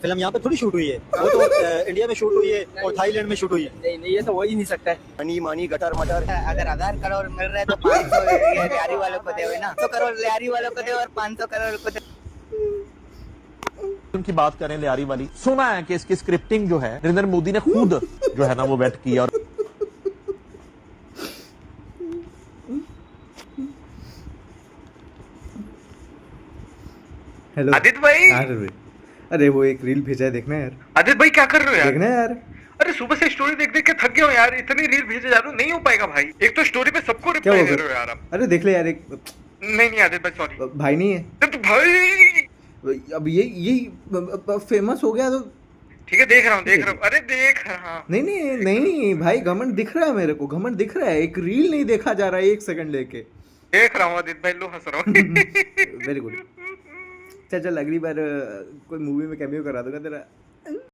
Film यहाँ पे थोड़ी शूट हुई है, वो तो इंडिया में शूट हुई है और थाईलैंड में शूट हुई है। नहीं नहीं, ये तो हो ही नहीं सकता है। मनी मानी गटर मटर। अगर 1000 करोड़ मिल रहे तो 500 लियारी वालों को दे ना, 100 करोड़ लियारी वालों को दे और 500 करोड़ को दे। उनकी बात करें लियारी वाली, सुना है कि इसकी स्क्रिप्टिंग जो है नरेंद्र मोदी ने खुद जो है ना वो वेट की और हेलो आदित्य भाई। अरे वो एक रील भेजा है, देखना यार। आदित्य भाई क्या कर रहे हो यार? देखना यार। अरे सुबह से स्टोरी देख देख के थक गया हूँ यार, इतनी रील भेजे जा रहा हूँ, नहीं हो पाएगा भाई। एक तो स्टोरी पे सबको क्या रिप्लाई हो दे रहे हो गया? यार आप। अरे देख ले यार, एक नहीं नहीं आदित्य भाई सॉरी। भाई नहीं है तो भाई अब, ये फेमस हो गया तो। ठीक है देख रहा हूँ अरे देख रहा हूँ। नहीं भाई, घमंड दिख रहा है मेरे को, घमंड दिख रहा है। एक रील नहीं देखा जा रहा है 1 सेकंड लेके। देख रहा हूँ आदित्य भाई, लो हंस रहा हूँ। Very good. चल अगली बार कोई मूवी में कैमियो करा दूंगा तेरा।